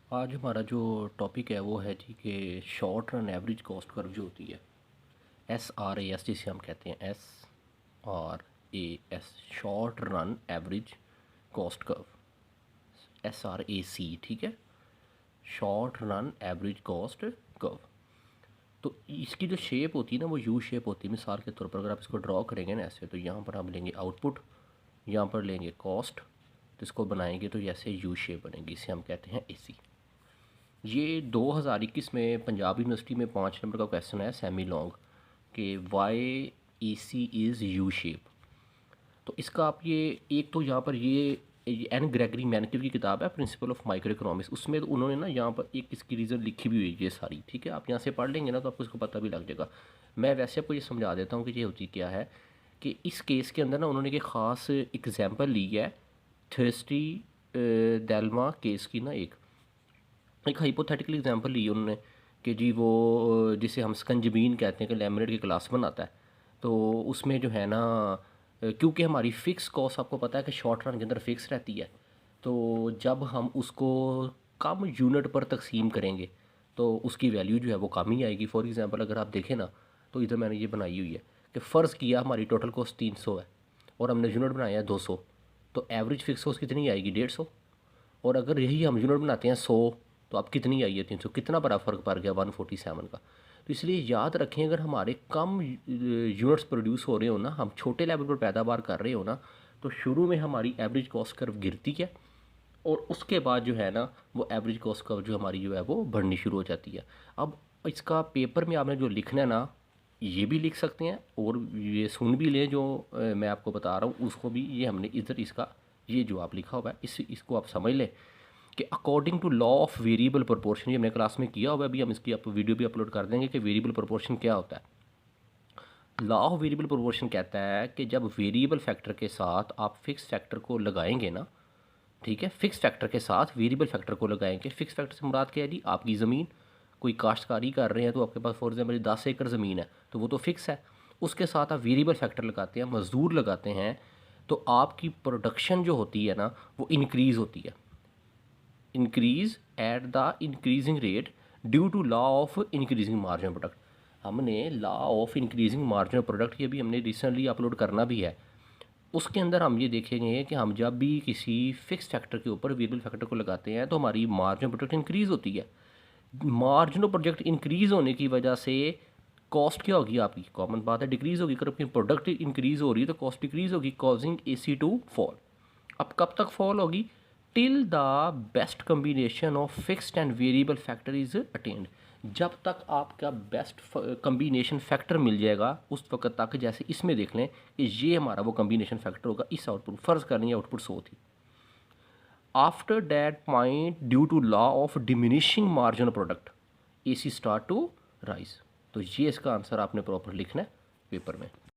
आज हमारा जो टॉपिक है वो है जी कि short run average cost curve जो होती है, SRAS जिसे हम कहते हैं, SRAS, short run average cost curve, SRAC, ठीक है, short run average cost curve. तो इसकी जो शेप होती है ना वो यू शेप होती है। मिसाल के तौर पर अगर आप इसको ड्रॉ करेंगे ना ऐसे, तो यहाँ पर हम लेंगे आउटपुट, यहाँ पर लेंगे कॉस्ट, तो इसको बनाएंगे तो ऐसे यू शेप बनेगी, इसे हम कहते हैं AC। ये 2021 में पंजाब यूनिवर्सिटी में 5 नंबर का क्वेश्चन है सेमी लॉन्ग कि Y AC is U shape. तो इसका आप ये एक तो यहाँ पर ये एन ग्रेगरी मैनकिव की किताब है प्रिंसिपल ऑफ माइक्रो इकोनॉमिक्स, उसमें तो उन्होंने ना यहाँ पर एक इसकी रीज़न लिखी भी हुई है ये सारी, ठीक है। आप यहाँ से पढ़ लेंगे ना तो आपको इसको पता भी लग जाएगा। मैं वैसे आपको ये समझा देता हूँ कि ये होती क्या है, कि इस केस के अंदर ना उन्होंने एक ख़ास एग्जाम्पल ली है थर्स्टी डेल्मा केस की ना, एक हाइपोथेटिकल एग्जांपल ली उन्होंने कि जी वो जिसे हम स्कंजबीन कहते हैं कि लेमिनेट की क्लास बनाता है। तो उसमें जो है ना, क्योंकि हमारी फ़िक्स कॉस्ट आपको पता है कि शॉर्ट रन के अंदर फ़िक्स रहती है, तो जब हम उसको कम यूनिट पर तकसीम करेंगे तो उसकी वैल्यू जो है वो कम ही आएगी। फॉर एग्ज़ाम्पल अगर आप देखें ना, तो इधर मैंने ये बनाई हुई है कि फ़र्ज़ किया हमारी टोटल कॉस्ट 300 है और हमने यूनिट बनाया है 200, तो एवरेज फ़िक्स कॉस्ट कितनी आएगी? 150। और अगर यही हम यूनिट बनाते हैं 100, तो अब कितनी आई है? 300। कितना बड़ा फ़र्क पड़ गया 147 का। तो इसलिए याद रखें, अगर हमारे कम यूनिट्स प्रोड्यूस हो रहे हो ना, हम छोटे लेवल पर पैदावार कर रहे हो ना, तो शुरू में हमारी एवरेज कॉस्ट कर्व गिरती है और उसके बाद जो है ना वो एवरेज कॉस्ट कर्व जो हमारी जो है वो बढ़नी शुरू हो जाती है। अब इसका पेपर में आपने जो लिखना है ना, ये भी लिख सकते हैं और ये सुन भी लें जो मैं आपको बता रहा हूँ उसको भी। ये हमने इधर इसका ये जो आप लिखा हुआ है इसको आप समझ लें कि according to law of variable proportion, ये हमने क्लास में किया हुआ है, अभी हम इसकी आप वीडियो भी अपलोड कर देंगे कि वेरिएबल प्रोपोर्शन क्या होता है। लॉ ऑफ वेरिएबल प्रोपोर्शन कहता है कि जब वेरिएबल फैक्टर के साथ आप फिक्स फैक्टर को लगाएंगे ना, ठीक है, फिक्स फैक्टर के साथ वेरिएबल फैक्टर को लगाएंगे। फिक्स फैक्टर से मुराद क्या है जी? आपकी ज़मीन, कोई काश्तकारी कर रहे हैं तो आपके पास फॉर एग्जाम्पल 10 एकड़ ज़मीन है तो वो तो फिक्स है, उसके साथ आप वेरिएबल फैक्टर लगाते हैं, मज़दूर लगाते हैं, तो आपकी प्रोडक्शन जो होती है ना वो इंक्रीज़ होती है, increase at the increasing rate due to law of increasing margin product. हमने law of increasing margin product ये भी हमने रिसेंटली अपलोड करना भी है। उसके अंदर हम ये देखेंगे कि हम जब भी किसी फिक्स फैक्टर के ऊपर वेरिएबल फैक्टर को लगाते हैं तो हमारी मार्जिन प्रोडक्ट इंक्रीज़ होती है। मार्जिनल प्रोडक्ट इंक्रीज़ होने की वजह से कॉस्ट क्या होगी आपकी? कॉमन बात है, डिक्रीज़ होगी। अगर आपकी प्रोडक्ट इंक्रीज़ हो रही है तो कॉस्ट डिक्रीज़ होगी, कॉजिंग AC टू फॉल। अब कब तक फॉल होगी? Till the best combination of fixed and variable factor is attend. जब तक आपका बेस्ट कम्बिनेशन फैक्टर मिल जाएगा उस वक्त तक, जैसे इसमें देख लें कि ये हमारा वो कम्बिनेशन फैक्टर होगा, इस आउटपुट फ़र्ज़ करनी है आउटपुट 100 थी। After that point due to law of diminishing margin product AC start to rise. तो ये इसका आंसर आपने प्रॉपर लिखना है पेपर में।